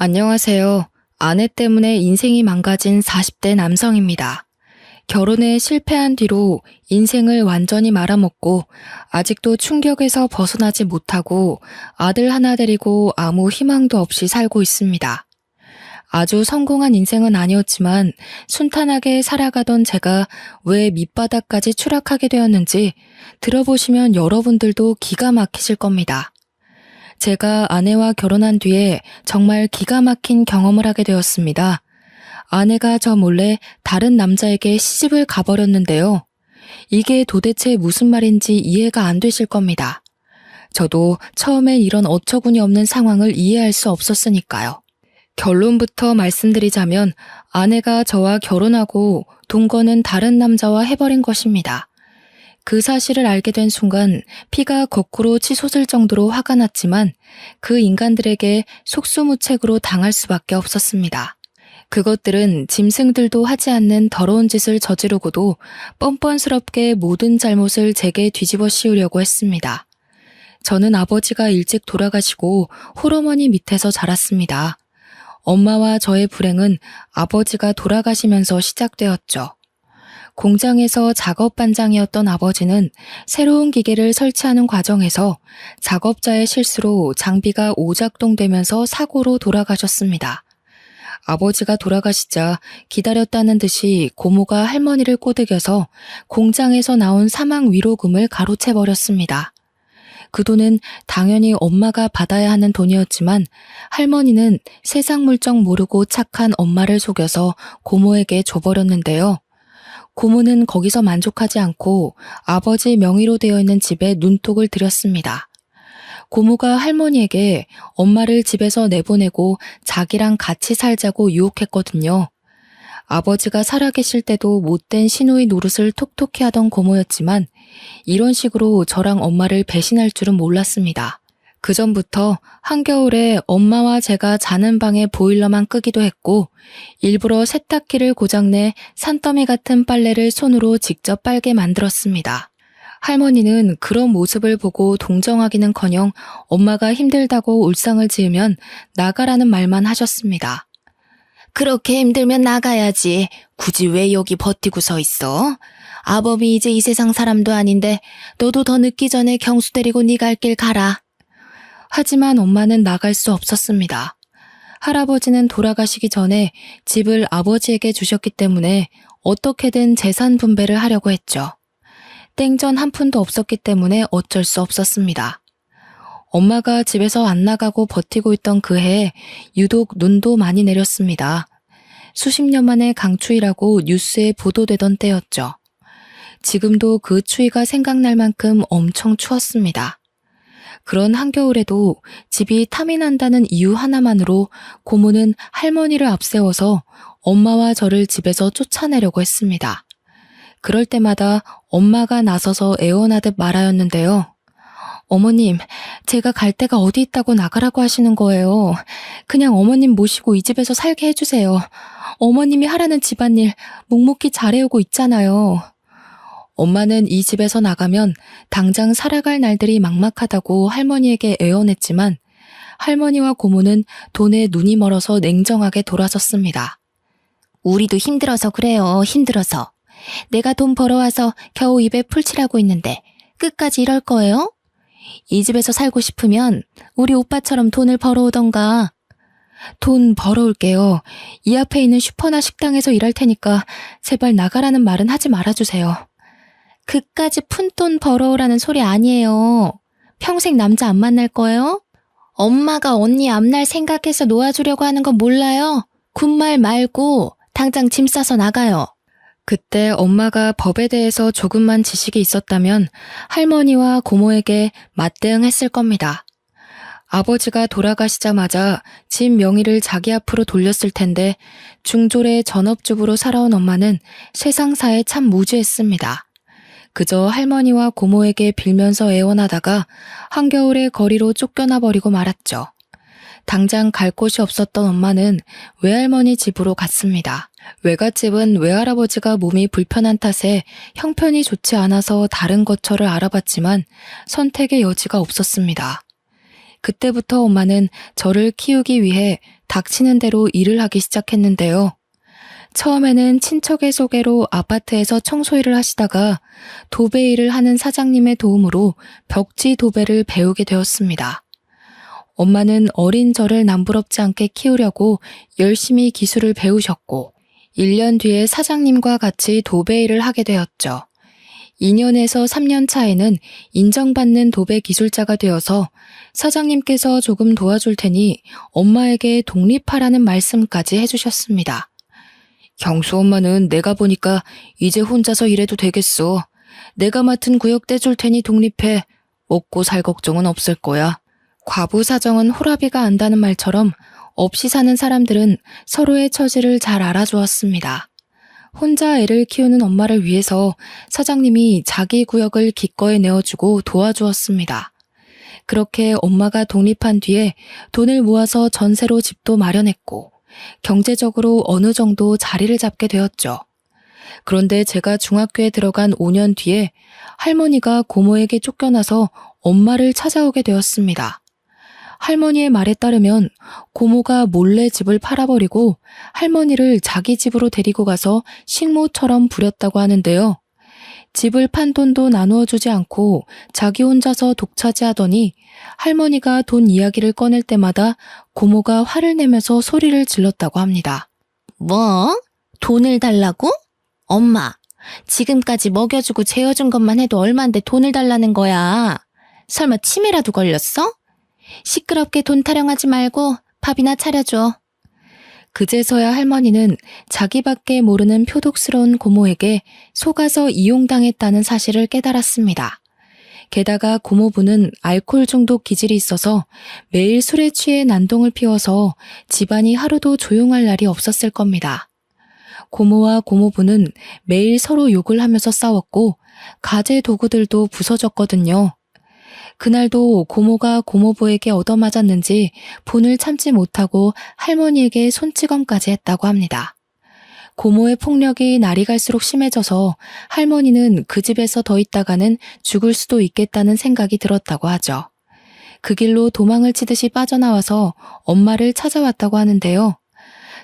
안녕하세요. 아내 때문에 인생이 망가진 40대 남성입니다. 결혼에 실패한 뒤로 인생을 완전히 말아먹고 아직도 충격에서 벗어나지 못하고 아들 하나 데리고 아무 희망도 없이 살고 있습니다. 아주 성공한 인생은 아니었지만 순탄하게 살아가던 제가 왜 밑바닥까지 추락하게 되었는지 들어보시면 여러분들도 기가 막히실 겁니다. 제가 아내와 결혼한 뒤에 정말 기가 막힌 경험을 하게 되었습니다. 아내가 저 몰래 다른 남자에게 시집을 가버렸는데요. 이게 도대체 무슨 말인지 이해가 안 되실 겁니다. 저도 처음엔 이런 어처구니 없는 상황을 이해할 수 없었으니까요. 결론부터 말씀드리자면 아내가 저와 결혼하고 동거는 다른 남자와 해버린 것입니다. 그 사실을 알게 된 순간 피가 거꾸로 치솟을 정도로 화가 났지만 그 인간들에게 속수무책으로 당할 수밖에 없었습니다. 그것들은 짐승들도 하지 않는 더러운 짓을 저지르고도 뻔뻔스럽게 모든 잘못을 제게 뒤집어 씌우려고 했습니다. 저는 아버지가 일찍 돌아가시고 홀어머니 밑에서 자랐습니다. 엄마와 저의 불행은 아버지가 돌아가시면서 시작되었죠. 공장에서 작업 반장이었던 아버지는 새로운 기계를 설치하는 과정에서 작업자의 실수로 장비가 오작동되면서 사고로 돌아가셨습니다. 아버지가 돌아가시자 기다렸다는 듯이 고모가 할머니를 꼬드겨서 공장에서 나온 사망 위로금을 가로채버렸습니다. 그 돈은 당연히 엄마가 받아야 하는 돈이었지만 할머니는 세상 물정 모르고 착한 엄마를 속여서 고모에게 줘버렸는데요. 고모는 거기서 만족하지 않고 아버지 명의로 되어 있는 집에 눈독을 들였습니다. 고모가 할머니에게 엄마를 집에서 내보내고 자기랑 같이 살자고 유혹했거든요. 아버지가 살아계실 때도 못된 시누이 노릇을 톡톡히 하던 고모였지만 이런 식으로 저랑 엄마를 배신할 줄은 몰랐습니다. 그 전부터 한겨울에 엄마와 제가 자는 방에 보일러만 끄기도 했고 일부러 세탁기를 고장내 산더미 같은 빨래를 손으로 직접 빨게 만들었습니다. 할머니는 그런 모습을 보고 동정하기는커녕 엄마가 힘들다고 울상을 지으면 나가라는 말만 하셨습니다. 그렇게 힘들면 나가야지. 굳이 왜 여기 버티고 서 있어? 아범이 이제 이 세상 사람도 아닌데 너도 더 늦기 전에 경수 데리고 네 갈 길 가라. 하지만 엄마는 나갈 수 없었습니다. 할아버지는 돌아가시기 전에 집을 아버지에게 주셨기 때문에 어떻게든 재산 분배를 하려고 했죠. 땡전 한 푼도 없었기 때문에 어쩔 수 없었습니다. 엄마가 집에서 안 나가고 버티고 있던 그 해에 유독 눈도 많이 내렸습니다. 수십 년 만에 강추위라고 뉴스에 보도되던 때였죠. 지금도 그 추위가 생각날 만큼 엄청 추웠습니다. 그런 한겨울에도 집이 탐이 난다는 이유 하나만으로 고모는 할머니를 앞세워서 엄마와 저를 집에서 쫓아내려고 했습니다. 그럴 때마다 엄마가 나서서 애원하듯 말하였는데요. 어머님, 제가 갈 데가 어디 있다고 나가라고 하시는 거예요. 그냥 어머님 모시고 이 집에서 살게 해주세요. 어머님이 하라는 집안일 묵묵히 잘해오고 있잖아요. 엄마는 이 집에서 나가면 당장 살아갈 날들이 막막하다고 할머니에게 애원했지만 할머니와 고모는 돈에 눈이 멀어서 냉정하게 돌아섰습니다. 우리도 힘들어서 그래요. 힘들어서. 내가 돈 벌어와서 겨우 입에 풀칠하고 있는데 끝까지 이럴 거예요? 이 집에서 살고 싶으면 우리 오빠처럼 돈을 벌어오던가. 돈 벌어올게요. 이 앞에 있는 슈퍼나 식당에서 일할 테니까 제발 나가라는 말은 하지 말아주세요. 그까지 푼돈 벌어오라는 소리 아니에요. 평생 남자 안 만날 거예요? 엄마가 언니 앞날 생각해서 놓아주려고 하는 건 몰라요? 군말 말고 당장 짐 싸서 나가요. 그때 엄마가 법에 대해서 조금만 지식이 있었다면 할머니와 고모에게 맞대응했을 겁니다. 아버지가 돌아가시자마자 집 명의를 자기 앞으로 돌렸을 텐데 중졸의 전업주부로 살아온 엄마는 세상사에 참 무지했습니다. 그저 할머니와 고모에게 빌면서 애원하다가 한겨울에 거리로 쫓겨나 버리고 말았죠. 당장 갈 곳이 없었던 엄마는 외할머니 집으로 갔습니다. 외갓집은 외할아버지가 몸이 불편한 탓에 형편이 좋지 않아서 다른 거처를 알아봤지만 선택의 여지가 없었습니다. 그때부터 엄마는 저를 키우기 위해 닥치는 대로 일을 하기 시작했는데요. 처음에는 친척의 소개로 아파트에서 청소일을 하시다가 도배 일을 하는 사장님의 도움으로 벽지 도배를 배우게 되었습니다. 엄마는 어린 저를 남부럽지 않게 키우려고 열심히 기술을 배우셨고 1년 뒤에 사장님과 같이 도배 일을 하게 되었죠. 2년에서 3년 차에는 인정받는 도배 기술자가 되어서 사장님께서 조금 도와줄 테니 엄마에게 독립하라는 말씀까지 해주셨습니다. 경수 엄마는 내가 보니까 이제 혼자서 일해도 되겠어. 내가 맡은 구역 떼줄 테니 독립해. 먹고 살 걱정은 없을 거야. 과부 사정은 호라비가 안다는 말처럼 없이 사는 사람들은 서로의 처지를 잘 알아주었습니다. 혼자 애를 키우는 엄마를 위해서 사장님이 자기 구역을 기꺼이 내어주고 도와주었습니다. 그렇게 엄마가 독립한 뒤에 돈을 모아서 전세로 집도 마련했고 경제적으로 어느 정도 자리를 잡게 되었죠. 그런데 제가 중학교에 들어간 5년 뒤에 할머니가 고모에게 쫓겨나서 엄마를 찾아오게 되었습니다. 할머니의 말에 따르면 고모가 몰래 집을 팔아버리고 할머니를 자기 집으로 데리고 가서 식모처럼 부렸다고 하는데요. 집을 판 돈도 나누어 주지 않고 자기 혼자서 독차지하더니 할머니가 돈 이야기를 꺼낼 때마다 고모가 화를 내면서 소리를 질렀다고 합니다. 뭐? 돈을 달라고? 엄마, 지금까지 먹여주고 재워준 것만 해도 얼만데 돈을 달라는 거야. 설마 치매라도 걸렸어? 시끄럽게 돈 타령하지 말고 밥이나 차려줘. 그제서야 할머니는 자기밖에 모르는 표독스러운 고모에게 속아서 이용당했다는 사실을 깨달았습니다. 게다가 고모부는 알코올 중독 기질이 있어서 매일 술에 취해 난동을 피워서 집안이 하루도 조용할 날이 없었을 겁니다. 고모와 고모부는 매일 서로 욕을 하면서 싸웠고 가재 도구들도 부서졌거든요. 그날도 고모가 고모부에게 얻어맞았는지 분을 참지 못하고 할머니에게 손찌검까지 했다고 합니다. 고모의 폭력이 날이 갈수록 심해져서 할머니는 그 집에서 더 있다가는 죽을 수도 있겠다는 생각이 들었다고 하죠. 그 길로 도망을 치듯이 빠져나와서 엄마를 찾아왔다고 하는데요.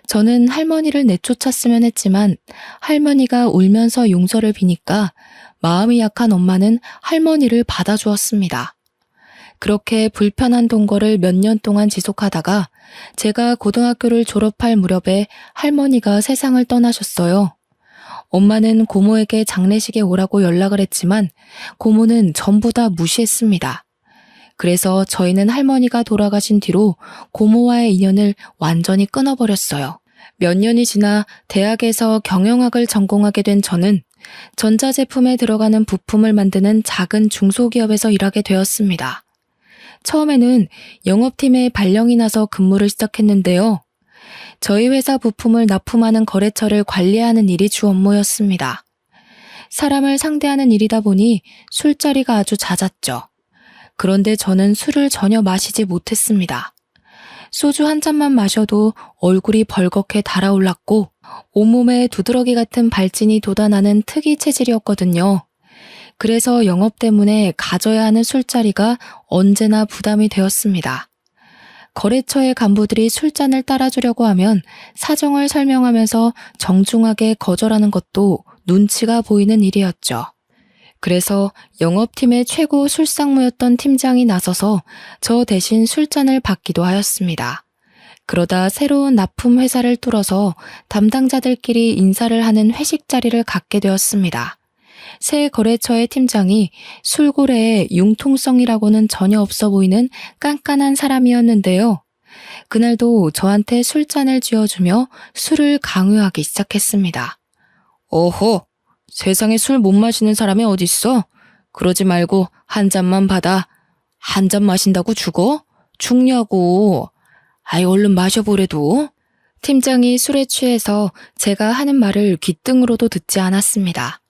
저는 할머니를 내쫓았으면 했지만 할머니가 울면서 용서를 비니까 마음이 약한 엄마는 할머니를 받아주었습니다. 그렇게 불편한 동거를 몇 년 동안 지속하다가 제가 고등학교를 졸업할 무렵에 할머니가 세상을 떠나셨어요. 엄마는 고모에게 장례식에 오라고 연락을 했지만 고모는 전부 다 무시했습니다. 그래서 저희는 할머니가 돌아가신 뒤로 고모와의 인연을 완전히 끊어버렸어요. 몇 년이 지나 대학에서 경영학을 전공하게 된 저는 전자제품에 들어가는 부품을 만드는 작은 중소기업에서 일하게 되었습니다. 처음에는 영업팀에 발령이 나서 근무를 시작했는데요. 저희 회사 부품을 납품하는 거래처를 관리하는 일이 주 업무였습니다. 사람을 상대하는 일이다 보니 술자리가 아주 잦았죠. 그런데 저는 술을 전혀 마시지 못했습니다. 소주 한 잔만 마셔도 얼굴이 벌겋게 달아올랐고 온몸에 두드러기 같은 발진이 돋아나는 특이 체질이었거든요. 그래서 영업 때문에 가져야 하는 술자리가 언제나 부담이 되었습니다. 거래처의 간부들이 술잔을 따라주려고 하면 사정을 설명하면서 정중하게 거절하는 것도 눈치가 보이는 일이었죠. 그래서 영업팀의 최고 술상무였던 팀장이 나서서 저 대신 술잔을 받기도 하였습니다. 그러다 새로운 납품 회사를 뚫어서 담당자들끼리 인사를 하는 회식 자리를 갖게 되었습니다. 새 거래처의 팀장이 술고래에 융통성이라고는 전혀 없어 보이는 깐깐한 사람이었는데요. 그날도 저한테 술잔을 쥐어주며 술을 강요하기 시작했습니다. 어허, 세상에 술 못 마시는 사람이 어딨어? 그러지 말고 한 잔만 받아. 한 잔 마신다고 죽어? 죽냐고. 아이 얼른 마셔보래도. 팀장이 술에 취해서 제가 하는 말을 귓등으로도 듣지 않았습니다.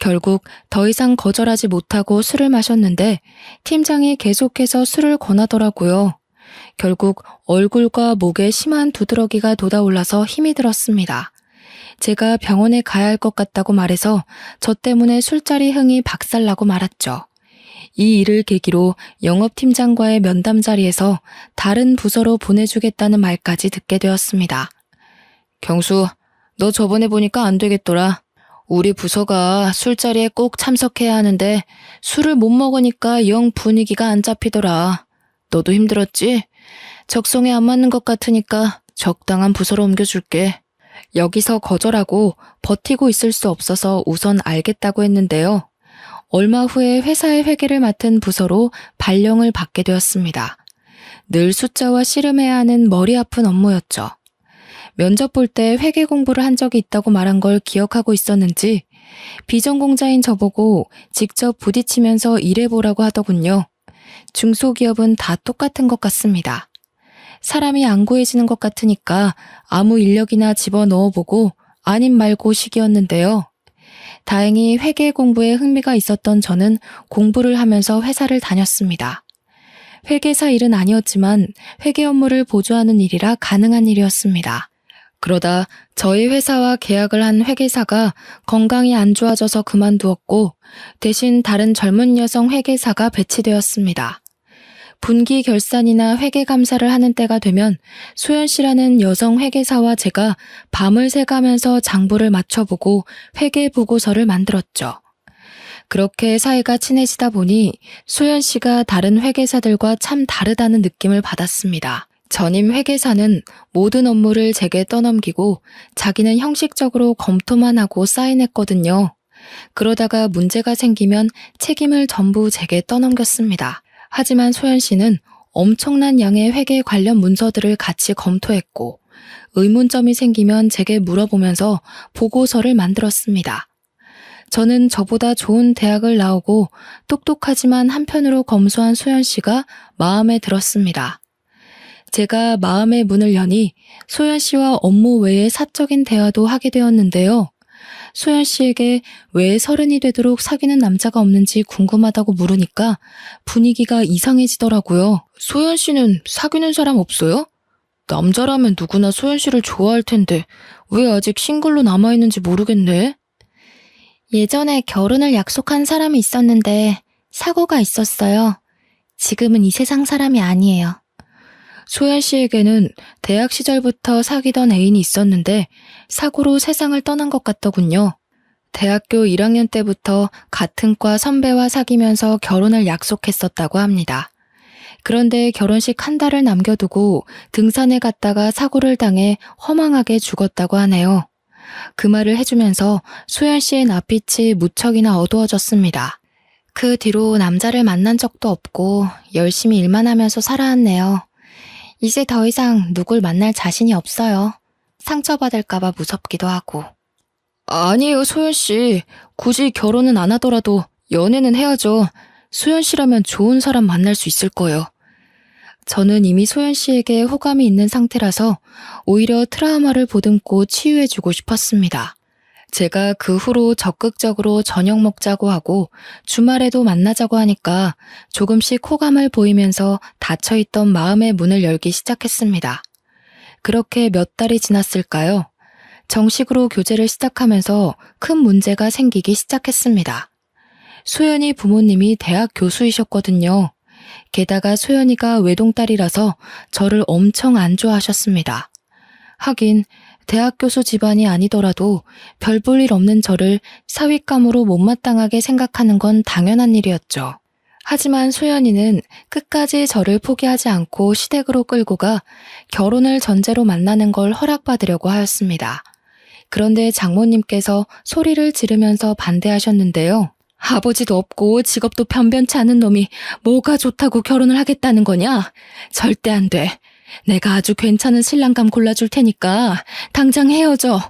결국 더 이상 거절하지 못하고 술을 마셨는데 팀장이 계속해서 술을 권하더라고요. 결국 얼굴과 목에 심한 두드러기가 돋아올라서 힘이 들었습니다. 제가 병원에 가야 할 것 같다고 말해서 저 때문에 술자리 흥이 박살나고 말았죠. 이 일을 계기로 영업팀장과의 면담 자리에서 다른 부서로 보내주겠다는 말까지 듣게 되었습니다. 경수, 너 저번에 보니까 안 되겠더라. 우리 부서가 술자리에 꼭 참석해야 하는데 술을 못 먹으니까 영 분위기가 안 잡히더라. 너도 힘들었지? 적성에 안 맞는 것 같으니까 적당한 부서로 옮겨줄게. 여기서 거절하고 버티고 있을 수 없어서 우선 알겠다고 했는데요. 얼마 후에 회사의 회계를 맡은 부서로 발령을 받게 되었습니다. 늘 숫자와 씨름해야 하는 머리 아픈 업무였죠. 면접 볼 때 회계 공부를 한 적이 있다고 말한 걸 기억하고 있었는지 비전공자인 저보고 직접 부딪히면서 일해보라고 하더군요. 중소기업은 다 똑같은 것 같습니다. 사람이 안 구해지는 것 같으니까 아무 인력이나 집어넣어보고 아님 말고 식이었는데요. 다행히 회계 공부에 흥미가 있었던 저는 공부를 하면서 회사를 다녔습니다. 회계사 일은 아니었지만 회계 업무를 보조하는 일이라 가능한 일이었습니다. 그러다 저희 회사와 계약을 한 회계사가 건강이 안 좋아져서 그만두었고 대신 다른 젊은 여성 회계사가 배치되었습니다. 분기 결산이나 회계 감사를 하는 때가 되면 소연 씨라는 여성 회계사와 제가 밤을 새가면서 장부를 맞춰보고 회계 보고서를 만들었죠. 그렇게 사이가 친해지다 보니 소연 씨가 다른 회계사들과 참 다르다는 느낌을 받았습니다. 전임 회계사는 모든 업무를 제게 떠넘기고 자기는 형식적으로 검토만 하고 사인했거든요. 그러다가 문제가 생기면 책임을 전부 제게 떠넘겼습니다. 하지만 소연 씨는 엄청난 양의 회계 관련 문서들을 같이 검토했고 의문점이 생기면 제게 물어보면서 보고서를 만들었습니다. 저는 저보다 좋은 대학을 나오고 똑똑하지만 한편으로 검소한 소연 씨가 마음에 들었습니다. 제가 마음의 문을 여니 소연 씨와 업무 외의 사적인 대화도 하게 되었는데요. 소연 씨에게 왜 30이 되도록 사귀는 남자가 없는지 궁금하다고 물으니까 분위기가 이상해지더라고요. 소연 씨는 사귀는 사람 없어요? 남자라면 누구나 소연 씨를 좋아할 텐데 왜 아직 싱글로 남아있는지 모르겠네. 예전에 결혼을 약속한 사람이 있었는데 사고가 있었어요. 지금은 이 세상 사람이 아니에요. 소연 씨에게는 대학 시절부터 사귀던 애인이 있었는데 사고로 세상을 떠난 것 같더군요. 대학교 1학년 때부터 같은 과 선배와 사귀면서 결혼을 약속했었다고 합니다. 그런데 결혼식 한 달을 남겨두고 등산에 갔다가 사고를 당해 허망하게 죽었다고 하네요. 그 말을 해주면서 소연 씨의 낯빛이 무척이나 어두워졌습니다. 그 뒤로 남자를 만난 적도 없고 열심히 일만 하면서 살아왔네요. 이제 더 이상 누굴 만날 자신이 없어요. 상처받을까봐 무섭기도 하고. 아니에요, 소연 씨. 굳이 결혼은 안 하더라도 연애는 해야죠. 소연 씨라면 좋은 사람 만날 수 있을 거예요. 저는 이미 소연 씨에게 호감이 있는 상태라서 오히려 트라우마를 보듬고 치유해주고 싶었습니다. 제가 그 후로 적극적으로 저녁 먹자고 하고 주말에도 만나자고 하니까 조금씩 호감을 보이면서 닫혀있던 마음의 문을 열기 시작했습니다. 그렇게 몇 달이 지났을까요? 정식으로 교제를 시작하면서 큰 문제가 생기기 시작했습니다. 소연이 부모님이 대학 교수이셨거든요. 게다가 소연이가 외동딸이라서 저를 엄청 안 좋아하셨습니다. 하긴 대학 교수 집안이 아니더라도 별 볼 일 없는 저를 사윗감으로 못마땅하게 생각하는 건 당연한 일이었죠. 하지만 소연이는 끝까지 저를 포기하지 않고 시댁으로 끌고 가 결혼을 전제로 만나는 걸 허락받으려고 하였습니다. 그런데 장모님께서 소리를 지르면서 반대하셨는데요. 아버지도 없고 직업도 변변치 않은 놈이 뭐가 좋다고 결혼을 하겠다는 거냐? 절대 안 돼. 내가 아주 괜찮은 신랑감 골라줄 테니까 당장 헤어져.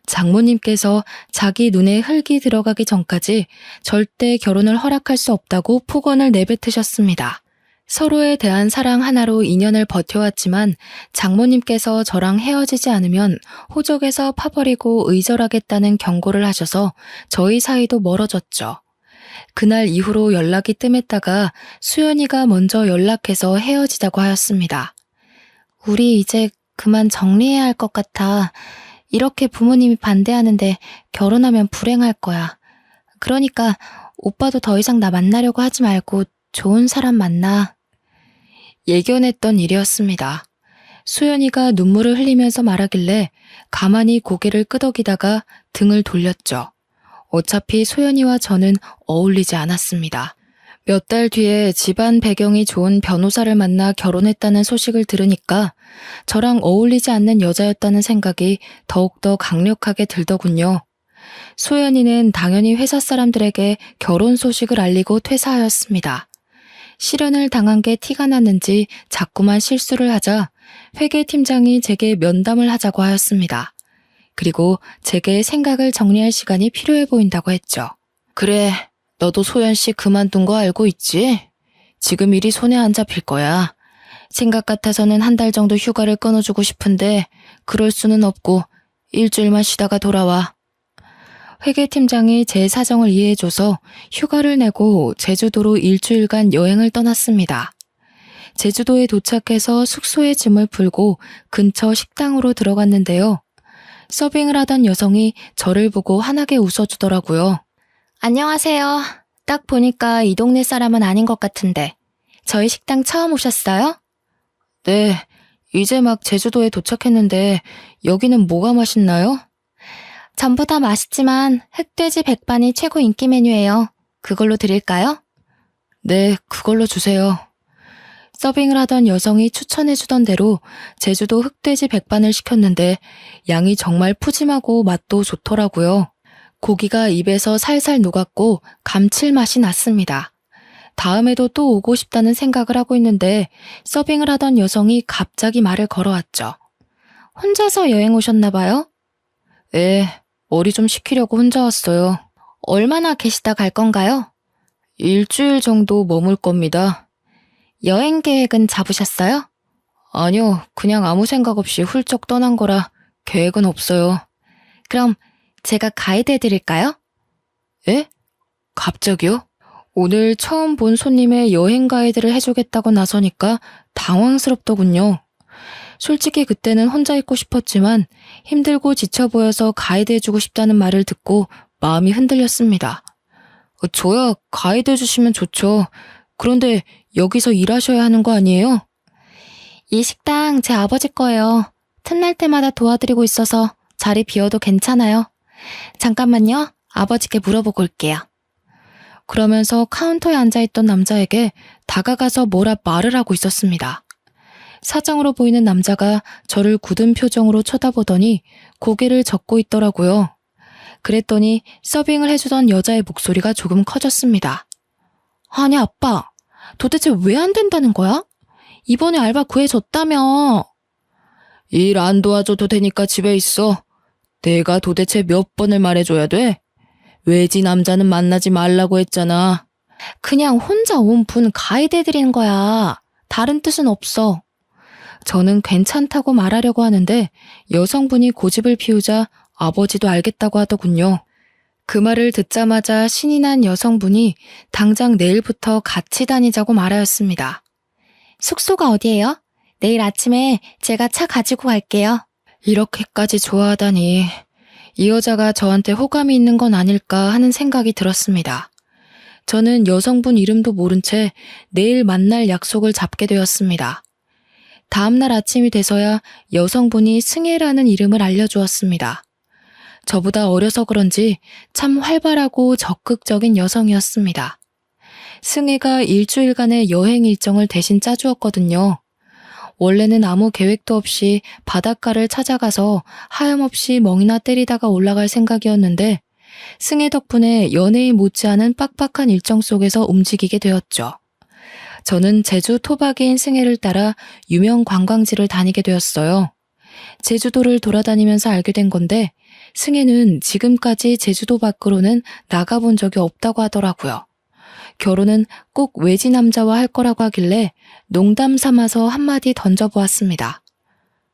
장모님께서 자기 눈에 흙이 들어가기 전까지 절대 결혼을 허락할 수 없다고 폭언을 내뱉으셨습니다. 서로에 대한 사랑 하나로 인연을 버텨왔지만 장모님께서 저랑 헤어지지 않으면 호적에서 파버리고 의절하겠다는 경고를 하셔서 저희 사이도 멀어졌죠. 그날 이후로 연락이 뜸했다가 수연이가 먼저 연락해서 헤어지자고 하였습니다. 우리 이제 그만 정리해야 할 것 같아. 이렇게 부모님이 반대하는데 결혼하면 불행할 거야. 그러니까 오빠도 더 이상 나 만나려고 하지 말고 좋은 사람 만나. 예견했던 일이었습니다. 수연이가 눈물을 흘리면서 말하길래 가만히 고개를 끄덕이다가 등을 돌렸죠. 어차피 소연이와 저는 어울리지 않았습니다. 몇 달 뒤에 집안 배경이 좋은 변호사를 만나 결혼했다는 소식을 들으니까 저랑 어울리지 않는 여자였다는 생각이 더욱더 강력하게 들더군요. 소연이는 당연히 회사 사람들에게 결혼 소식을 알리고 퇴사하였습니다. 실연을 당한 게 티가 났는지 자꾸만 실수를 하자 회계팀장이 제게 면담을 하자고 하였습니다. 그리고 제게 생각을 정리할 시간이 필요해 보인다고 했죠. 그래, 너도 소연 씨 그만둔 거 알고 있지? 지금 일이 손에 안 잡힐 거야. 생각 같아서는 한 달 정도 휴가를 끊어주고 싶은데 그럴 수는 없고 일주일만 쉬다가 돌아와. 회계팀장이 제 사정을 이해해줘서 휴가를 내고 제주도로 일주일간 여행을 떠났습니다. 제주도에 도착해서 숙소에 짐을 풀고 근처 식당으로 들어갔는데요. 서빙을 하던 여성이 저를 보고 환하게 웃어주더라고요. 안녕하세요. 딱 보니까 이 동네 사람은 아닌 것 같은데. 저희 식당 처음 오셨어요? 네, 이제 막 제주도에 도착했는데 여기는 뭐가 맛있나요? 전부 다 맛있지만 흑돼지 백반이 최고 인기 메뉴예요. 그걸로 드릴까요? 네, 그걸로 주세요. 서빙을 하던 여성이 추천해주던 대로 제주도 흑돼지 백반을 시켰는데 양이 정말 푸짐하고 맛도 좋더라고요. 고기가 입에서 살살 녹았고 감칠맛이 났습니다. 다음에도 또 오고 싶다는 생각을 하고 있는데 서빙을 하던 여성이 갑자기 말을 걸어왔죠. 혼자서 여행 오셨나 봐요? 네, 머리 좀 식히려고 혼자 왔어요. 얼마나 계시다 갈 건가요? 일주일 정도 머물 겁니다. 여행 계획은 잡으셨어요? 아니요, 그냥 아무 생각 없이 훌쩍 떠난 거라 계획은 없어요. 그럼 제가 가이드 해드릴까요? 에? 갑자기요? 오늘 처음 본 손님의 여행 가이드를 해주겠다고 나서니까 당황스럽더군요. 솔직히 그때는 혼자 있고 싶었지만 힘들고 지쳐 보여서 가이드 해주고 싶다는 말을 듣고 마음이 흔들렸습니다. 저야 가이드 해주시면 좋죠. 그런데 여기서 일하셔야 하는 거 아니에요? 이 식당 제 아버지 거예요. 틈날 때마다 도와드리고 있어서 자리 비워도 괜찮아요. 잠깐만요. 아버지께 물어보고 올게요. 그러면서 카운터에 앉아있던 남자에게 다가가서 뭐라 말을 하고 있었습니다. 사장으로 보이는 남자가 저를 굳은 표정으로 쳐다보더니 고개를 젓고 있더라고요. 그랬더니 서빙을 해주던 여자의 목소리가 조금 커졌습니다. 아니 아빠, 도대체 왜 안 된다는 거야? 이번에 알바 구해줬다며. 일 안 도와줘도 되니까 집에 있어. 내가 도대체 몇 번을 말해줘야 돼? 외지 남자는 만나지 말라고 했잖아. 그냥 혼자 온 분 가이드 해드리는 거야. 다른 뜻은 없어. 저는 괜찮다고 말하려고 하는데 여성분이 고집을 피우자 아버지도 알겠다고 하더군요. 그 말을 듣자마자 신이 난 여성분이 당장 내일부터 같이 다니자고 말하였습니다. 숙소가 어디예요? 내일 아침에 제가 차 가지고 갈게요. 이렇게까지 좋아하다니 이 여자가 저한테 호감이 있는 건 아닐까 하는 생각이 들었습니다. 저는 여성분 이름도 모른 채 내일 만날 약속을 잡게 되었습니다. 다음날 아침이 돼서야 여성분이 승혜라는 이름을 알려주었습니다. 저보다 어려서 그런지 참 활발하고 적극적인 여성이었습니다. 승혜가 일주일간의 여행 일정을 대신 짜주었거든요. 원래는 아무 계획도 없이 바닷가를 찾아가서 하염없이 멍이나 때리다가 올라갈 생각이었는데 승혜 덕분에 연예인 못지않은 빡빡한 일정 속에서 움직이게 되었죠. 저는 제주 토박이인 승혜를 따라 유명 관광지를 다니게 되었어요. 제주도를 돌아다니면서 알게 된 건데 승혜는 지금까지 제주도 밖으로는 나가본 적이 없다고 하더라고요. 결혼은 꼭 외지 남자와 할 거라고 하길래 농담 삼아서 한마디 던져보았습니다.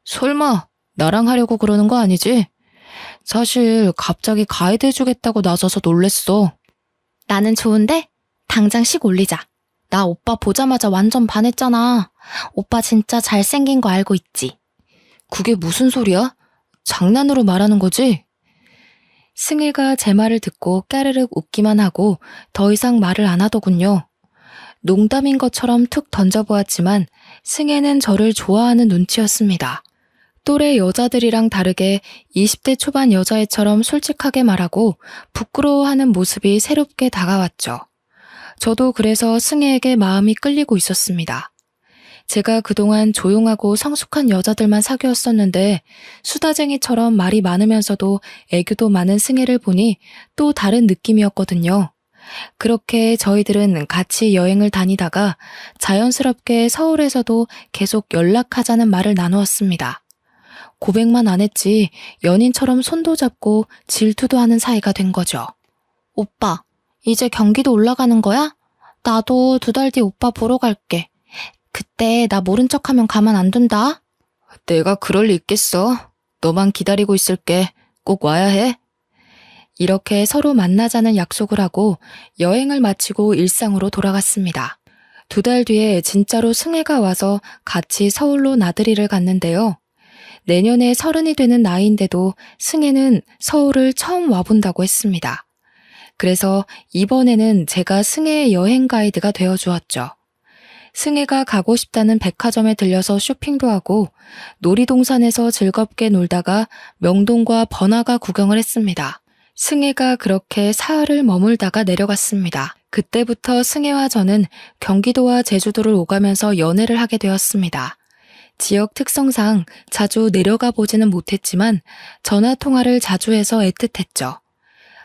설마 나랑 하려고 그러는 거 아니지? 사실 갑자기 가이드 해주겠다고 나서서 놀랬어. 나는 좋은데 당장 식 올리자. 나 오빠 보자마자 완전 반했잖아. 오빠 진짜 잘생긴 거 알고 있지? 그게 무슨 소리야? 장난으로 말하는 거지? 승혜가 제 말을 듣고 까르륵 웃기만 하고 더 이상 말을 안 하더군요. 농담인 것처럼 툭 던져보았지만 승혜는 저를 좋아하는 눈치였습니다. 또래 여자들이랑 다르게 20대 초반 여자애처럼 솔직하게 말하고 부끄러워하는 모습이 새롭게 다가왔죠. 저도 그래서 승혜에게 마음이 끌리고 있었습니다. 제가 그동안 조용하고 성숙한 여자들만 사귀었었는데 수다쟁이처럼 말이 많으면서도 애교도 많은 승혜를 보니 또 다른 느낌이었거든요. 그렇게 저희들은 같이 여행을 다니다가 자연스럽게 서울에서도 계속 연락하자는 말을 나누었습니다. 고백만 안 했지 연인처럼 손도 잡고 질투도 하는 사이가 된 거죠. 오빠, 이제 경기도 올라가는 거야? 나도 2달 뒤 오빠 보러 갈게. 그때 나 모른 척하면 가만 안 둔다. 내가 그럴 리 있겠어. 너만 기다리고 있을게. 꼭 와야 해. 이렇게 서로 만나자는 약속을 하고 여행을 마치고 일상으로 돌아갔습니다. 2달 뒤에 진짜로 승혜가 와서 같이 서울로 나들이를 갔는데요. 내년에 30이 되는 나이인데도 승혜는 서울을 처음 와본다고 했습니다. 그래서 이번에는 제가 승혜의 여행 가이드가 되어주었죠. 승혜가 가고 싶다는 백화점에 들려서 쇼핑도 하고 놀이동산에서 즐겁게 놀다가 명동과 번화가 구경을 했습니다. 승혜가 그렇게 사흘을 머물다가 내려갔습니다. 그때부터 승혜와 저는 경기도와 제주도를 오가면서 연애를 하게 되었습니다. 지역 특성상 자주 내려가 보지는 못했지만 전화 통화를 자주 해서 애틋했죠.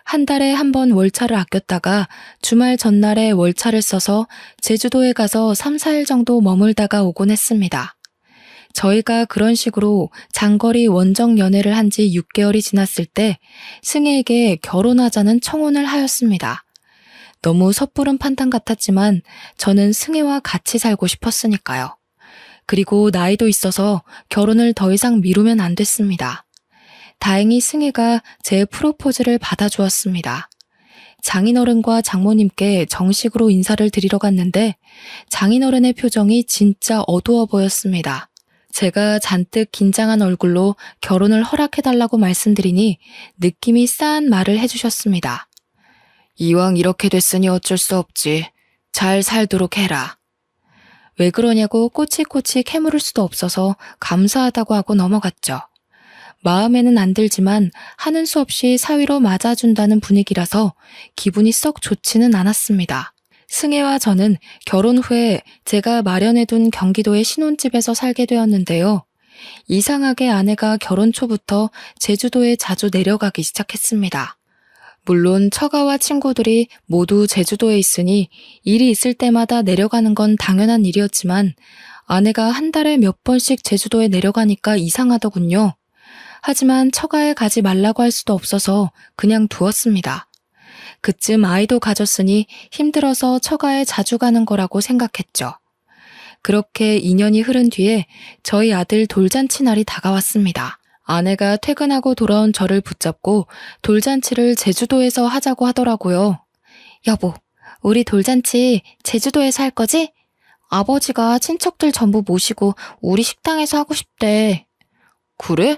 한 달에 한 번 월차를 아꼈다가 주말 전날에 월차를 써서 제주도에 가서 3, 4일 정도 머물다가 오곤 했습니다. 저희가 그런 식으로 장거리 원정 연애를 한 지 6개월이 지났을 때 승혜에게 결혼하자는 청혼을 하였습니다. 너무 섣부른 판단 같았지만 저는 승혜와 같이 살고 싶었으니까요. 그리고 나이도 있어서 결혼을 더 이상 미루면 안 됐습니다. 다행히 승혜가 제 프로포즈를 받아주었습니다. 장인어른과 장모님께 정식으로 인사를 드리러 갔는데 장인어른의 표정이 진짜 어두워 보였습니다. 제가 잔뜩 긴장한 얼굴로 결혼을 허락해달라고 말씀드리니 느낌이 싸한 말을 해주셨습니다. 이왕 이렇게 됐으니 어쩔 수 없지. 잘 살도록 해라. 왜 그러냐고 꼬치꼬치 캐물을 수도 없어서 감사하다고 하고 넘어갔죠. 마음에는 안 들지만 하는 수 없이 사위로 맞아준다는 분위기라서 기분이 썩 좋지는 않았습니다. 승혜와 저는 결혼 후에 제가 마련해둔 경기도의 신혼집에서 살게 되었는데요. 이상하게 아내가 결혼 초부터 제주도에 자주 내려가기 시작했습니다. 물론 처가와 친구들이 모두 제주도에 있으니 일이 있을 때마다 내려가는 건 당연한 일이었지만 아내가 한 달에 몇 번씩 제주도에 내려가니까 이상하더군요. 하지만 처가에 가지 말라고 할 수도 없어서 그냥 두었습니다. 그쯤 아이도 가졌으니 힘들어서 처가에 자주 가는 거라고 생각했죠. 그렇게 2년이 흐른 뒤에 저희 아들 돌잔치 날이 다가왔습니다. 아내가 퇴근하고 돌아온 저를 붙잡고 돌잔치를 제주도에서 하자고 하더라고요. 여보, 우리 돌잔치 제주도에서 할 거지? 아버지가 친척들 전부 모시고 우리 식당에서 하고 싶대. 그래?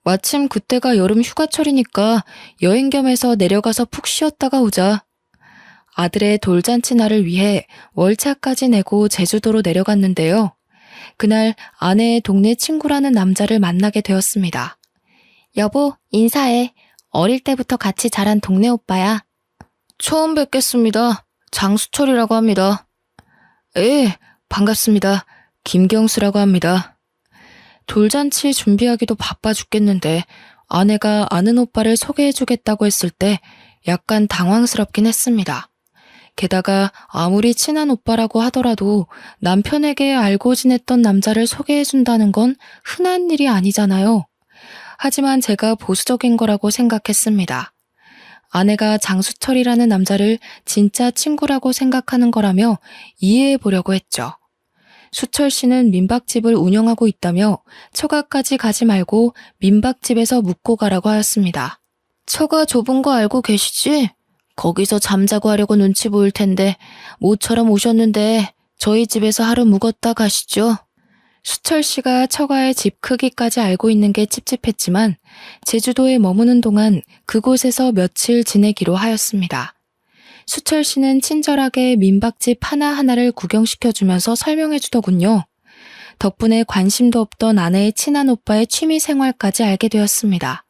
마침 그때가 여름 휴가철이니까 여행 겸해서 내려가서 푹 쉬었다가 오자. 아들의 돌잔치 날을 위해 월차까지 내고 제주도로 내려갔는데요. 그날 아내의 동네 친구라는 남자를 만나게 되었습니다. 여보, 인사해. 어릴 때부터 같이 자란 동네 오빠야. 처음 뵙겠습니다. 장수철이라고 합니다. 예, 반갑습니다. 김경수라고 합니다. 돌잔치 준비하기도 바빠 죽겠는데 아내가 아는 오빠를 소개해주겠다고 했을 때 약간 당황스럽긴 했습니다. 게다가 아무리 친한 오빠라고 하더라도 남편에게 알고 지냈던 남자를 소개해준다는 건 흔한 일이 아니잖아요. 하지만 제가 보수적인 거라고 생각했습니다. 아내가 장수철이라는 남자를 진짜 친구라고 생각하는 거라며 이해해 보려고 했죠. 수철 씨는 민박집을 운영하고 있다며 처가까지 가지 말고 민박집에서 묵고 가라고 하였습니다. 처가 좁은 거 알고 계시지? 거기서 잠자고 하려고 눈치 보일 텐데 모처럼 오셨는데 저희 집에서 하루 묵었다 가시죠. 수철 씨가 처가의 집 크기까지 알고 있는 게 찝찝했지만 제주도에 머무는 동안 그곳에서 며칠 지내기로 하였습니다. 수철 씨는 친절하게 민박집 하나하나를 구경시켜주면서 설명해주더군요. 덕분에 관심도 없던 아내의 친한 오빠의 취미 생활까지 알게 되었습니다.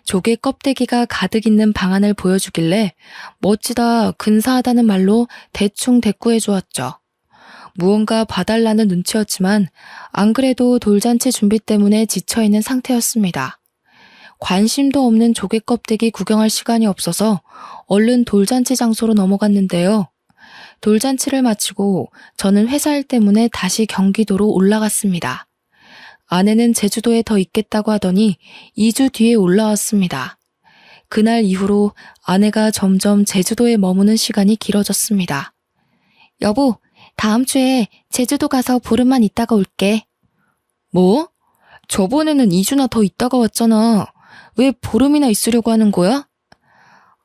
조개 껍데기가 가득 있는 방안을 보여주길래 멋지다, 근사하다는 말로 대충 대꾸해 주었죠. 무언가 봐달라는 눈치였지만 안 그래도 돌잔치 준비 때문에 지쳐있는 상태였습니다. 관심도 없는 조개 껍데기 구경할 시간이 없어서 얼른 돌잔치 장소로 넘어갔는데요. 돌잔치를 마치고 저는 회사 일 때문에 다시 경기도로 올라갔습니다. 아내는 제주도에 더 있겠다고 하더니 2주 뒤에 올라왔습니다. 그날 이후로 아내가 점점 제주도에 머무는 시간이 길어졌습니다. 여보, 다음 주에 제주도 가서 보름만 있다가 올게. 뭐? 저번에는 2주나 더 있다가 왔잖아. 왜 보름이나 있으려고 하는 거야?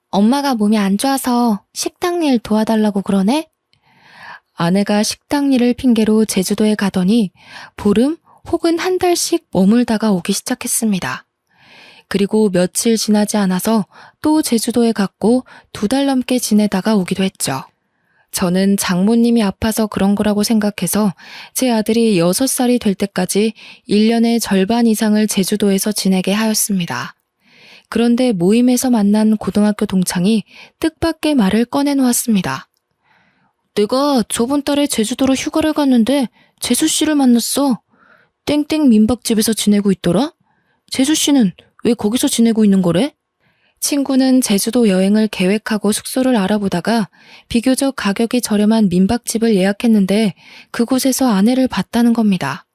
엄마가 몸이 안 좋아서 식당 일 도와달라고 그러네? 아내가 식당 일을 핑계로 제주도에 가더니 보름 혹은 한 달씩 머물다가 오기 시작했습니다. 그리고 며칠 지나지 않아서 또 제주도에 갔고 2달 넘게 지내다가 오기도 했죠. 저는 장모님이 아파서 그런 거라고 생각해서 제 아들이 6살이 될 때까지 1년의 절반 이상을 제주도에서 지내게 하였습니다. 그런데 모임에서 만난 고등학교 동창이 뜻밖의 말을 꺼내놓았습니다. 내가 저번 달에 제주도로 휴가를 갔는데 재수씨를 만났어. 땡땡 민박집에서 지내고 있더라? 재수씨는 왜 거기서 지내고 있는 거래? 친구는 제주도 여행을 계획하고 숙소를 알아보다가 비교적 가격이 저렴한 민박집을 예약했는데 그곳에서 아내를 봤다는 겁니다.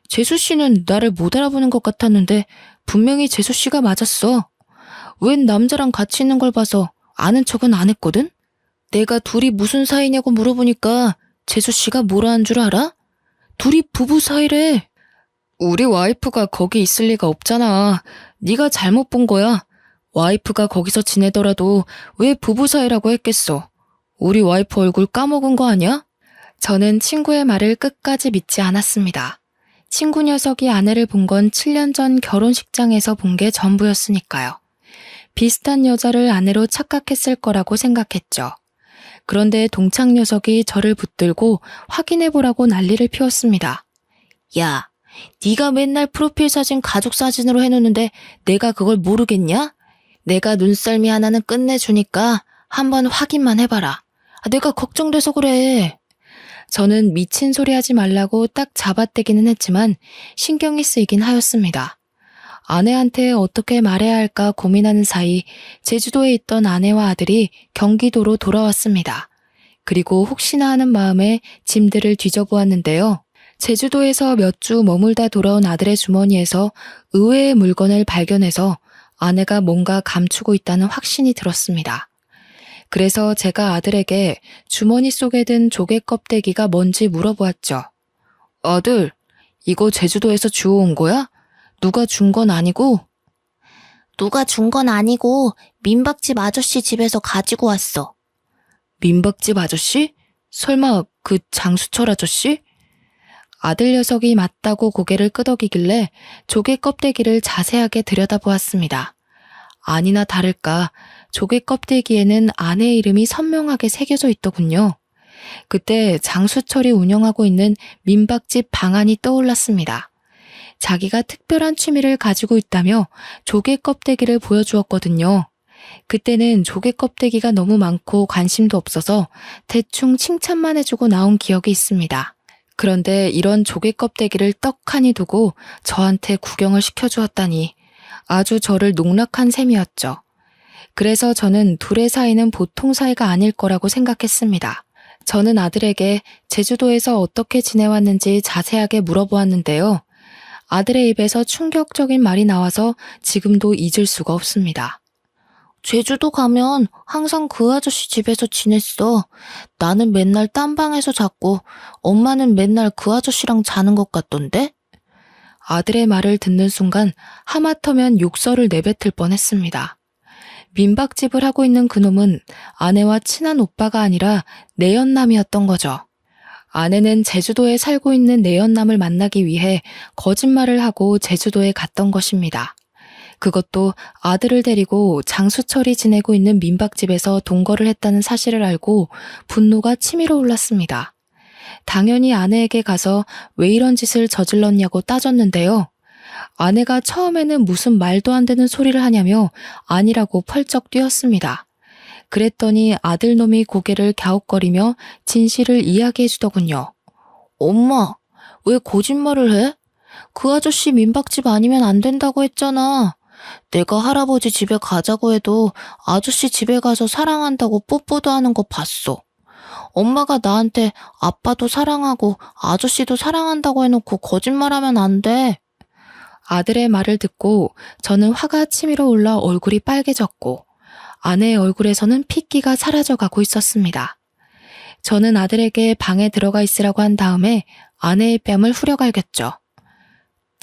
재수씨는 나를 못 알아보는 것 같았는데 분명히 재수씨가 맞았어. 웬 남자랑 같이 있는 걸 봐서 아는 척은 안 했거든? 내가 둘이 무슨 사이냐고 물어보니까 재수씨가 뭐라 한 줄 알아? 둘이 부부 사이래. 우리 와이프가 거기 있을 리가 없잖아. 네가 잘못 본 거야. 와이프가 거기서 지내더라도 왜 부부 사이라고 했겠어. 우리 와이프 얼굴 까먹은 거 아니야? 저는 친구의 말을 끝까지 믿지 않았습니다. 친구 녀석이 아내를 본 건 7년 전 결혼식장에서 본 게 전부였으니까요. 비슷한 여자를 아내로 착각했을 거라고 생각했죠. 그런데 동창 녀석이 저를 붙들고 확인해보라고 난리를 피웠습니다. 야, 네가 맨날 프로필 사진 가족 사진으로 해놓는데 내가 그걸 모르겠냐? 내가 눈썰미 하나는 끝내주니까 한번 확인만 해봐라. 내가 걱정돼서 그래. 저는 미친 소리 하지 말라고 딱 잡아떼기는 했지만 신경이 쓰이긴 하였습니다. 아내한테 어떻게 말해야 할까 고민하는 사이 제주도에 있던 아내와 아들이 경기도로 돌아왔습니다. 그리고 혹시나 하는 마음에 짐들을 뒤져보았는데요. 제주도에서 몇 주 머물다 돌아온 아들의 주머니에서 의외의 물건을 발견해서 아내가 뭔가 감추고 있다는 확신이 들었습니다. 그래서 제가 아들에게 주머니 속에 든 조개 껍데기가 뭔지 물어보았죠. 아들, 이거 제주도에서 주워온 거야? 누가 준 건 아니고? 누가 준 건 아니고 민박집 아저씨 집에서 가지고 왔어. 민박집 아저씨? 설마 그 장수철 아저씨? 아들 녀석이 맞다고 고개를 끄덕이길래 조개 껍데기를 자세하게 들여다보았습니다. 아니나 다를까 조개 껍데기에는 아내의 이름이 선명하게 새겨져 있더군요. 그때 장수철이 운영하고 있는 민박집 방안이 떠올랐습니다. 자기가 특별한 취미를 가지고 있다며 조개 껍데기를 보여주었거든요. 그때는 조개 껍데기가 너무 많고 관심도 없어서 대충 칭찬만 해주고 나온 기억이 있습니다. 그런데 이런 조개 껍데기를 떡하니 두고 저한테 구경을 시켜주었다니 아주 저를 농락한 셈이었죠. 그래서 저는 둘의 사이는 보통 사이가 아닐 거라고 생각했습니다. 저는 아들에게 제주도에서 어떻게 지내왔는지 자세하게 물어보았는데요. 아들의 입에서 충격적인 말이 나와서 지금도 잊을 수가 없습니다. 제주도 가면 항상 그 아저씨 집에서 지냈어. 나는 맨날 딴 방에서 잤고 엄마는 맨날 그 아저씨랑 자는 것 같던데? 아들의 말을 듣는 순간 하마터면 욕설을 내뱉을 뻔했습니다. 민박집을 하고 있는 그놈은 아내와 친한 오빠가 아니라 내연남이었던 거죠. 아내는 제주도에 살고 있는 내연남을 만나기 위해 거짓말을 하고 제주도에 갔던 것입니다. 그것도 아들을 데리고 장수철이 지내고 있는 민박집에서 동거를 했다는 사실을 알고 분노가 치밀어 올랐습니다. 당연히 아내에게 가서 왜 이런 짓을 저질렀냐고 따졌는데요. 아내가 처음에는 무슨 말도 안 되는 소리를 하냐며 아니라고 펄쩍 뛰었습니다. 그랬더니 아들놈이 고개를 갸웃거리며 진실을 이야기해 주더군요. 엄마, 왜 거짓말을 해? 그 아저씨 민박집 아니면 안 된다고 했잖아. 내가 할아버지 집에 가자고 해도 아저씨 집에 가서 사랑한다고 뽀뽀도 하는 거 봤어. 엄마가 나한테 아빠도 사랑하고 아저씨도 사랑한다고 해놓고 거짓말하면 안 돼. 아들의 말을 듣고 저는 화가 치밀어 올라 얼굴이 빨개졌고 아내의 얼굴에서는 핏기가 사라져가고 있었습니다. 저는 아들에게 방에 들어가 있으라고 한 다음에 아내의 뺨을 후려갈겼죠.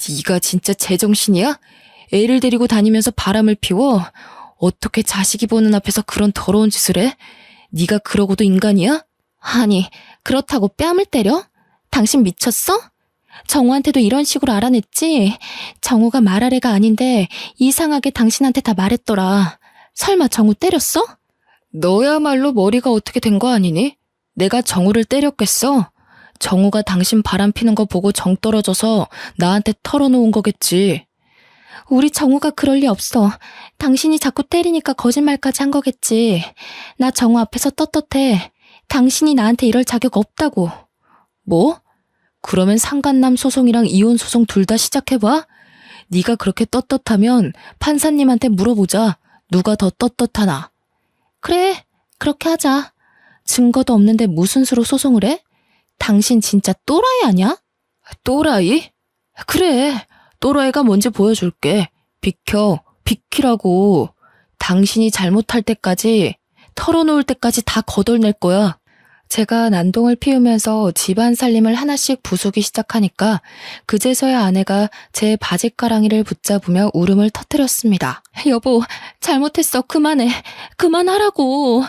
네가 진짜 제정신이야? 애를 데리고 다니면서 바람을 피워? 어떻게 자식이 보는 앞에서 그런 더러운 짓을 해? 네가 그러고도 인간이야? 아니, 그렇다고 뺨을 때려? 당신 미쳤어? 정우한테도 이런 식으로 알아냈지? 정우가 말할 애가 아닌데 이상하게 당신한테 다 말했더라. 설마 정우 때렸어? 너야말로 머리가 어떻게 된 거 아니니? 내가 정우를 때렸겠어? 정우가 당신 바람 피는 거 보고 정 떨어져서 나한테 털어놓은 거겠지. 우리 정우가 그럴 리 없어. 당신이 자꾸 때리니까 거짓말까지 한 거겠지. 나 정우 앞에서 떳떳해. 당신이 나한테 이럴 자격 없다고. 뭐? 그러면 상간남 소송이랑 이혼 소송 둘 다 시작해봐? 네가 그렇게 떳떳하면 판사님한테 물어보자. 누가 더 떳떳하나? 그래, 그렇게 하자. 증거도 없는데 무슨 수로 소송을 해? 당신 진짜 또라이 아니야? 또라이? 그래, 또라이가 뭔지 보여줄게. 비키라고. 당신이 잘못할 때까지, 털어놓을 때까지 다 거덜낼 거야. 제가 난동을 피우면서 집안 살림을 하나씩 부수기 시작하니까 그제서야 아내가 제 바짓가랑이를 붙잡으며 울음을 터뜨렸습니다. 여보, 잘못했어. 그만해. 그만하라고.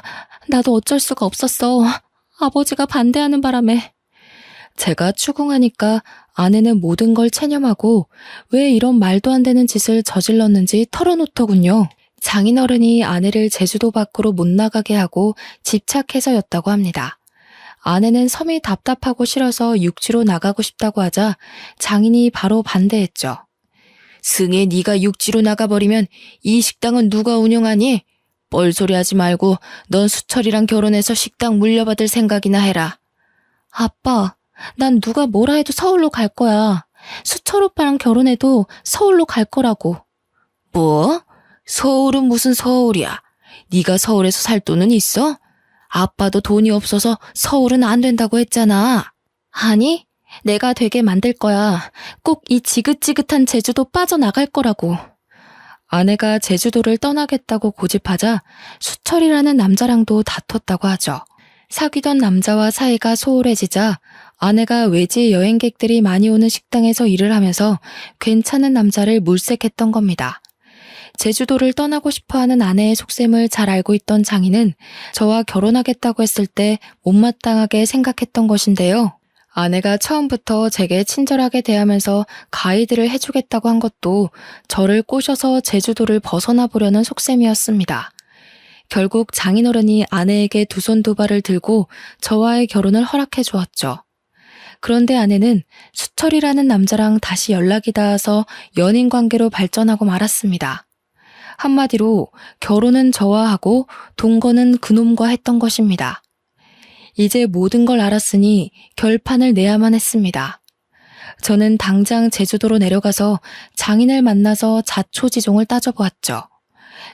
나도 어쩔 수가 없었어. 아버지가 반대하는 바람에. 제가 추궁하니까 아내는 모든 걸 체념하고 왜 이런 말도 안 되는 짓을 저질렀는지 털어놓더군요. 장인어른이 아내를 제주도 밖으로 못 나가게 하고 집착해서였다고 합니다. 아내는 섬이 답답하고 싫어서 육지로 나가고 싶다고 하자 장인이 바로 반대했죠. 승혜, 네가 육지로 나가버리면 이 식당은 누가 운영하니? 뻘소리 하지 말고 넌 수철이랑 결혼해서 식당 물려받을 생각이나 해라. 아빠, 난 누가 뭐라 해도 서울로 갈 거야. 수철 오빠랑 결혼해도 서울로 갈 거라고. 뭐? 서울은 무슨 서울이야? 네가 서울에서 살 돈은 있어? 아빠도 돈이 없어서 서울은 안 된다고 했잖아. 아니, 내가 되게 만들 거야. 꼭 이 지긋지긋한 제주도 빠져나갈 거라고. 아내가 제주도를 떠나겠다고 고집하자 수철이라는 남자랑도 다퉜다고 하죠. 사귀던 남자와 사이가 소홀해지자 아내가 외지 여행객들이 많이 오는 식당에서 일을 하면서 괜찮은 남자를 물색했던 겁니다. 제주도를 떠나고 싶어하는 아내의 속셈을 잘 알고 있던 장인은 저와 결혼하겠다고 했을 때 못마땅하게 생각했던 것인데요. 아내가 처음부터 제게 친절하게 대하면서 가이드를 해주겠다고 한 것도 저를 꼬셔서 제주도를 벗어나 보려는 속셈이었습니다. 결국 장인어른이 아내에게 두 손 두 발을 들고 저와의 결혼을 허락해 주었죠. 그런데 아내는 수철이라는 남자랑 다시 연락이 닿아서 연인 관계로 발전하고 말았습니다. 한마디로 결혼은 저와 하고 동거는 그놈과 했던 것입니다. 이제 모든 걸 알았으니 결판을 내야만 했습니다. 저는 당장 제주도로 내려가서 장인을 만나서 자초지종을 따져보았죠.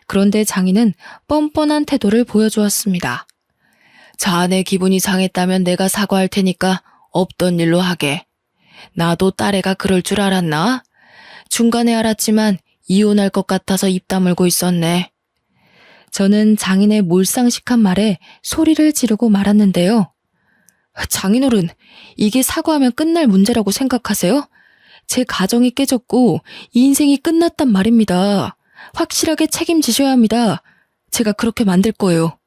그런데 장인은 뻔뻔한 태도를 보여주었습니다. 자네 기분이 상했다면 내가 사과할 테니까 없던 일로 하게. 나도 딸애가 그럴 줄 알았나? 중간에 알았지만 이혼할 것 같아서 입 다물고 있었네. 저는 장인의 몰상식한 말에 소리를 지르고 말았는데요. 장인어른, 이게 사과하면 끝날 문제라고 생각하세요? 제 가정이 깨졌고 인생이 끝났단 말입니다. 확실하게 책임지셔야 합니다. 제가 그렇게 만들 거예요.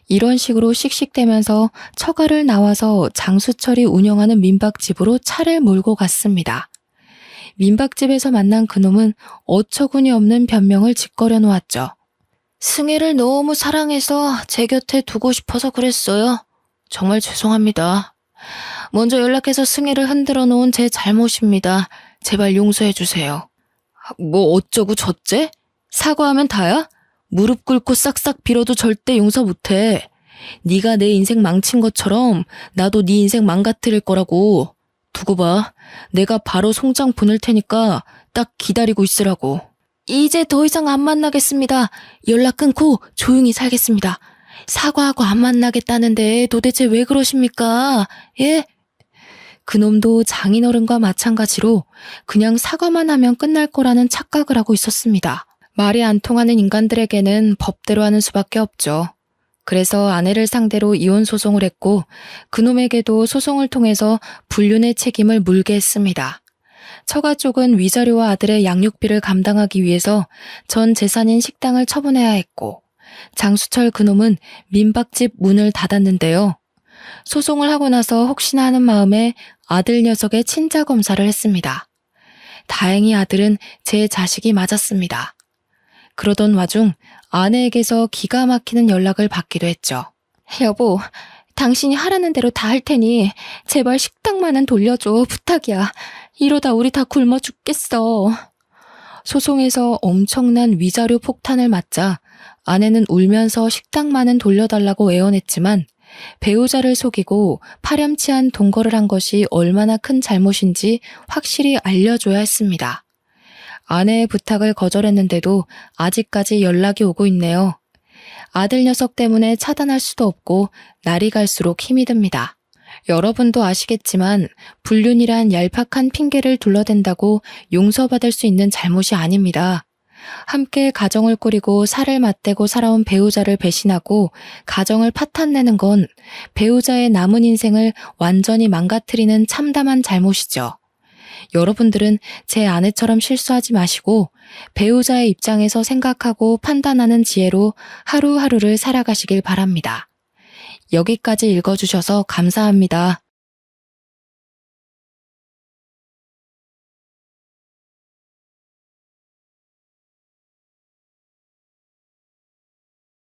이런 식으로 씩씩대면서 처가를 나와서 장수철이 운영하는 민박집으로 차를 몰고 갔습니다. 민박집에서 만난 그놈은 어처구니 없는 변명을 짓거려 놓았죠. 승혜를 너무 사랑해서 제 곁에 두고 싶어서 그랬어요. 정말 죄송합니다. 먼저 연락해서 승혜를 흔들어 놓은 제 잘못입니다. 제발 용서해 주세요. 뭐 어쩌고 저째? 사과하면 다야? 무릎 꿇고 싹싹 빌어도 절대 용서 못해. 네가 내 인생 망친 것처럼 나도 네 인생 망가뜨릴 거라고. 두고 봐. 내가 바로 송장 보낼 테니까 딱 기다리고 있으라고. 이제 더 이상 안 만나겠습니다. 연락 끊고 조용히 살겠습니다. 사과하고 안 만나겠다는데 도대체 왜 그러십니까? 예? 그놈도 장인어른과 마찬가지로 그냥 사과만 하면 끝날 거라는 착각을 하고 있었습니다. 말이 안 통하는 인간들에게는 법대로 하는 수밖에 없죠. 그래서 아내를 상대로 이혼 소송을 했고 그놈에게도 소송을 통해서 불륜의 책임을 물게 했습니다. 처가 쪽은 위자료와 아들의 양육비를 감당하기 위해서 전 재산인 식당을 처분해야 했고 장수철 그놈은 민박집 문을 닫았는데요. 소송을 하고 나서 혹시나 하는 마음에 아들 녀석의 친자 검사를 했습니다. 다행히 아들은 제 자식이 맞았습니다. 그러던 와중 아내에게서 기가 막히는 연락을 받기도 했죠. 여보, 당신이 하라는 대로 다 할 테니 제발 식당만은 돌려줘. 부탁이야. 이러다 우리 다 굶어 죽겠어. 소송에서 엄청난 위자료 폭탄을 맞자 아내는 울면서 식당만은 돌려달라고 애원했지만 배우자를 속이고 파렴치한 동거를 한 것이 얼마나 큰 잘못인지 확실히 알려줘야 했습니다. 아내의 부탁을 거절했는데도 아직까지 연락이 오고 있네요. 아들 녀석 때문에 차단할 수도 없고 날이 갈수록 힘이 듭니다. 여러분도 아시겠지만 불륜이란 얄팍한 핑계를 둘러댄다고 용서받을 수 있는 잘못이 아닙니다. 함께 가정을 꾸리고 살을 맞대고 살아온 배우자를 배신하고 가정을 파탄내는 건 배우자의 남은 인생을 완전히 망가뜨리는 참담한 잘못이죠. 여러분들은 제 아내처럼 실수하지 마시고 배우자의 입장에서 생각하고 판단하는 지혜로 하루하루를 살아가시길 바랍니다. 여기까지 읽어주셔서 감사합니다.